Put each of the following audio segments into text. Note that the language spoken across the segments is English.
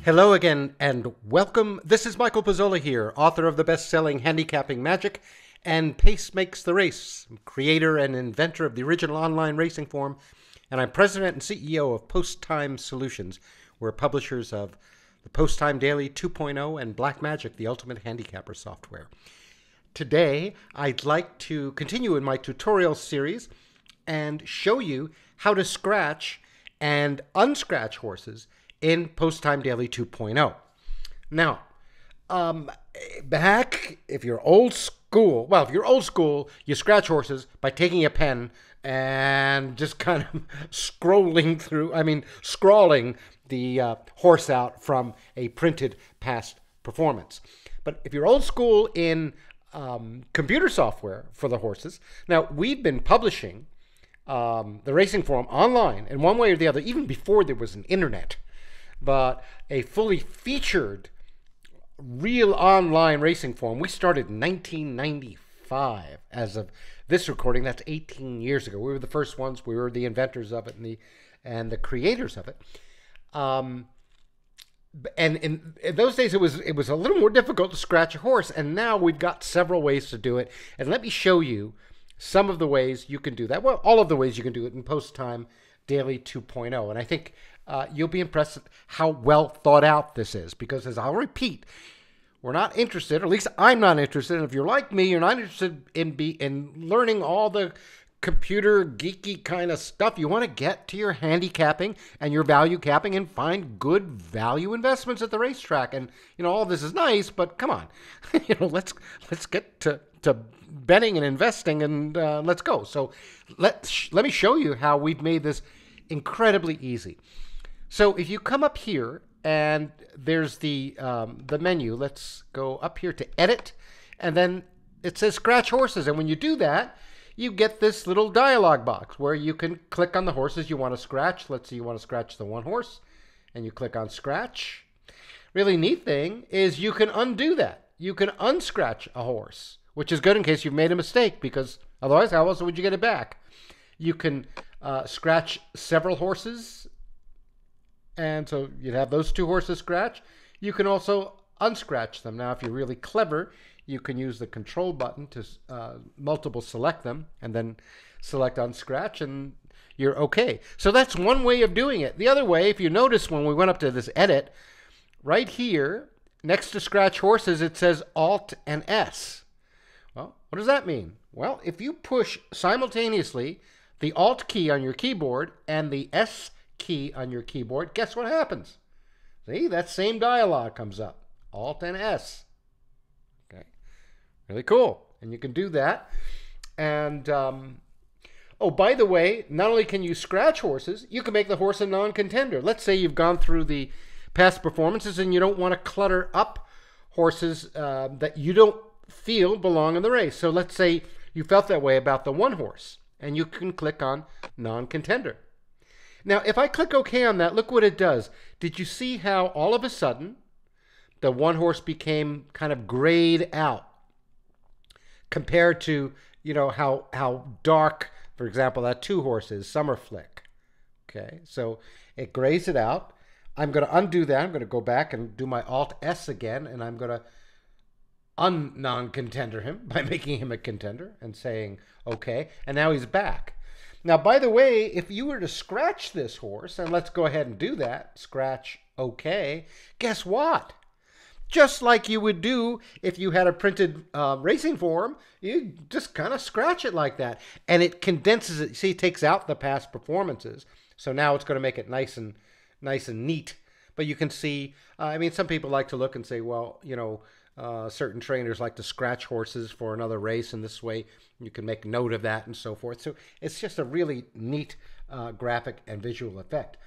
Hello again and welcome. This is Michael Pizzola here, author of the best-selling Handicapping Magic and Pace Makes the Race, creator and inventor of the original online racing forum, and I'm president and CEO of Post Time Solutions. We're publishers of the Post Time Daily 2.0 and Black Magic, the ultimate handicapper software. Today, I'd like to continue in my tutorial series and show you how to scratch and unscratch horses in Post Time Daily 2.0. Now, if you're old school, you scratch horses by taking a pen and just kind of scrolling the horse out from a printed past performance. But if you're old school in computer software for the horses, now we've been publishing the racing forum online in one way or the other, even before there was an internet. But a fully featured real online racing forum, we started in 1995. As of this recording, that's 18 years ago. We were the first ones. We were the inventors of it and the creators of it. And in those days, it was a little more difficult to scratch a horse. And now we've got several ways to do it. And let me show you some of the ways you can do that. Well, all of the ways you can do it in Post Time Daily 2.0. And I think you'll be impressed at how well thought out this is, because as I'll repeat, we're not interested, or at least I'm not interested, and if you're like me, you're not interested in learning all the computer geeky kind of stuff. You want to get to your handicapping and your value capping and find good value investments at the racetrack. And all this is nice, but come on, let's get to betting and investing, and let's go. So let me show you how we've made this incredibly easy. So if you come up here and there's the menu, let's go up here to edit, and then it says scratch horses. And when you do that, you get this little dialog box where you can click on the horses you want to scratch. Let's say you want to scratch the one horse, and you click on scratch. Really neat thing is you can undo that. You can unscratch a horse, which is good in case you've made a mistake, because otherwise how else would you get it back? You can scratch several horses, and so you'd have those two horses scratch. You can also unscratch them. Now, if you're really clever, you can use the control button to multiple select them, and then select unscratch, and you're okay. So that's one way of doing it. The other way, if you notice when we went up to this edit, right here, next to scratch horses, it says Alt and S. Well, what does that mean? Well, if you push simultaneously the Alt key on your keyboard and the S key on your keyboard, guess what happens? See, that same dialog comes up. Alt and S. Okay, really cool. And you can do that. And oh, by the way, not only can you scratch horses, you can make the horse a non-contender. Let's say you've gone through the past performances and you don't want to clutter up horses that you don't feel belong in the race. So let's say you felt that way about the one horse, and you can click on non-contender. Now, if I click OK on that, look what it does. Did you see how all of a sudden the one horse became kind of grayed out compared to, how dark, for example, that two horse is, Summer Flick. Okay, so it grays it out. I'm going to undo that. I'm going to go back and do my Alt S again, and I'm going to non-contender him by making him a contender and saying OK, and now he's back. Now, by the way, if you were to scratch this horse, and let's go ahead and do that, scratch OK, guess what? Just like you would do if you had a printed racing forum, you just kind of scratch it like that, and it condenses it. See, it takes out the past performances, so now it's going to make it nice and neat. But you can see, some people like to look and say, well, certain trainers like to scratch horses for another race, and this way you can make note of that and so forth. So it's just a really neat graphic and visual effect.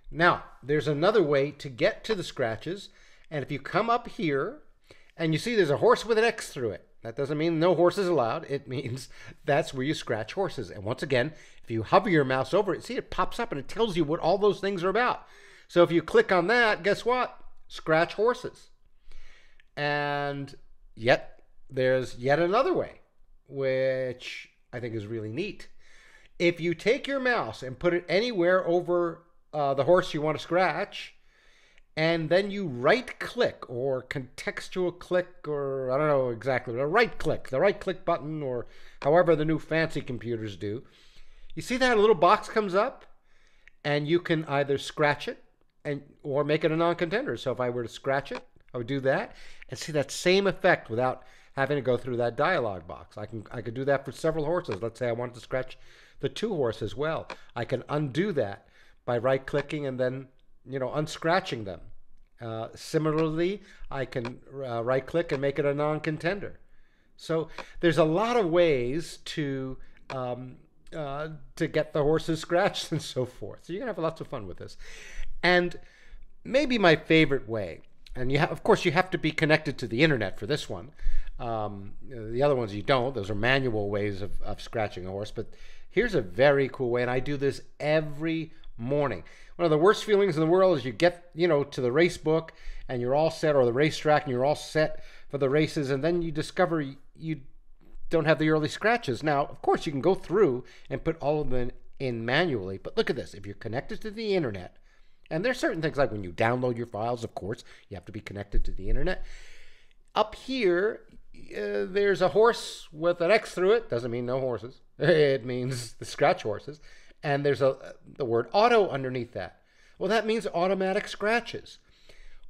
Now, there's another way to get to the scratches, and if you come up here and you see there's a horse with an X through it, that doesn't mean no horses allowed. It means that's where you scratch horses. And once again, if you hover your mouse over it, see, it pops up and it tells you what all those things are about. So if you click on that, guess what? Scratch horses. And yet there's yet another way, which I think is really neat. If you take your mouse and put it anywhere over the horse you want to scratch, and then you right click or contextual click, or I don't know exactly, the right click button, or however the new fancy computers do. You see that a little box comes up, and you can either scratch it or make it a non-contender. So if I were to scratch it, I would do that and see that same effect without having to go through that dialog box. I could do that for several horses. Let's say I wanted to scratch the 2 horse as well. I can undo that by right clicking and then unscratching them. Similarly, I can right click and make it a non-contender. So there's a lot of ways to get the horses scratched and so forth. So you're gonna have lots of fun with this. And maybe my favorite way, and of course you have to be connected to the internet for this one. The other ones you don't. Those are manual ways of scratching a horse. But here's a very cool way, and I do this every morning. One of the worst feelings in the world is you get to the race book and you're all set, or the racetrack, and you're all set for the races, and then you discover you don't have the early scratches. Now, of course, you can go through and put all of them in manually, but look at this. If you're connected to the internet, and there's certain things like when you download your files, of course, you have to be connected to the internet. Up here, there's a horse with an X through it. Doesn't mean no horses. It means the scratch horses. And there's the word auto underneath that. Well, that means automatic scratches.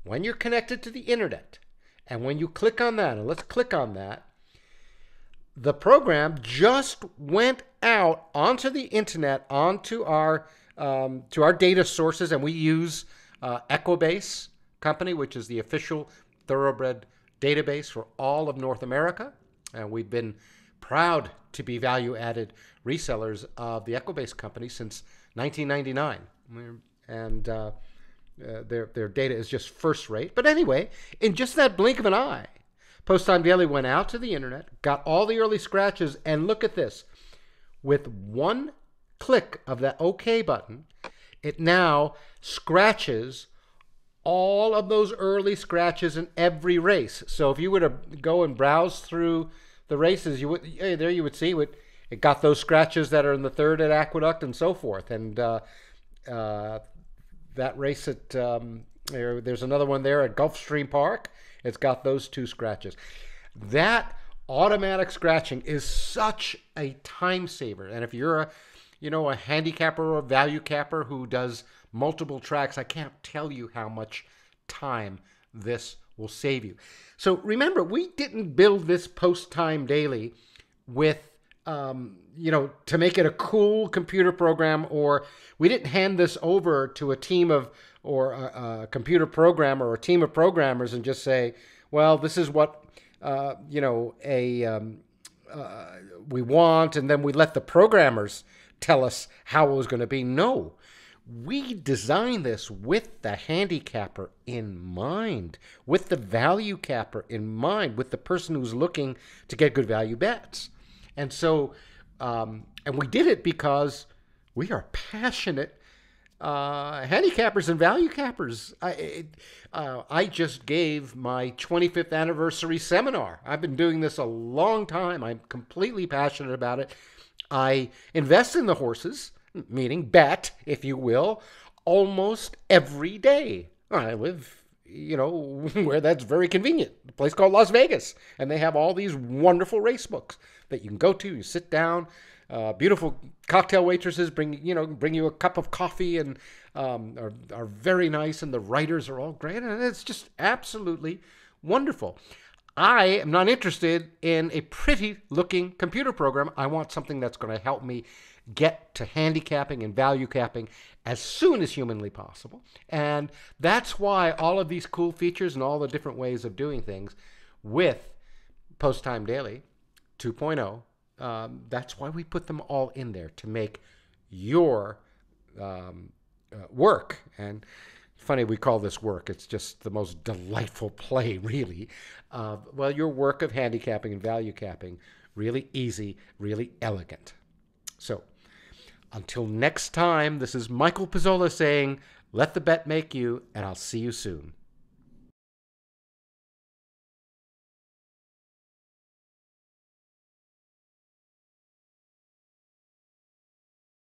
When you're connected to the internet, and when you click on that, and let's click on that, the program just went out onto the internet, onto our to our data sources, and we use Equibase company, which is the official thoroughbred database for all of North America. And we've been proud to be value-added resellers of the Equibase company since 1999. And their data is just first rate. But anyway, in just that blink of an eye, Post Time Daily went out to the internet, got all the early scratches, and look at this. With one click of that OK button, it now scratches all of those early scratches in every race. So if you were to go and browse through the races, you would see it got those scratches that are in the 3rd at Aqueduct and so forth. And that race at there's another one there at Gulfstream Park. It's got those 2 scratches. That automatic scratching is such a time saver. And if you're a handicapper or a value capper who does multiple tracks, I can't tell you how much time this will save you. So remember, we didn't build this Post Time Daily with to make it a cool computer program, or we didn't hand this over to a team of, or a computer programmer or a team of programmers and just say, well, this is what we want, and then we let the programmers tell us how it was going to be. No, we designed this with the handicapper in mind, with the value capper in mind, with the person who's looking to get good value bets. And so, and we did it because we are passionate handicappers and value cappers. I just gave my 25th anniversary seminar. I've been doing this a long time. I'm completely passionate about it. I invest in the horses, meaning bet, if you will, almost every day. I live, where that's very convenient. A place called Las Vegas. And they have all these wonderful race books that you can go to. You sit down. Beautiful cocktail waitresses bring you a cup of coffee and are very nice, and the writers are all great, and it's just absolutely wonderful. I am not interested in a pretty looking computer program. I want something that's going to help me get to handicapping and value capping as soon as humanly possible. And that's why all of these cool features and all the different ways of doing things with Post Time Daily 2.0, that's why we put them all in there, to make your work, and funny we call this work, it's just the most delightful play, really, well, your work of handicapping and value capping really easy, really elegant. So until next time, this is Michael Pizzola saying, let the bet make you, and I'll see you soon.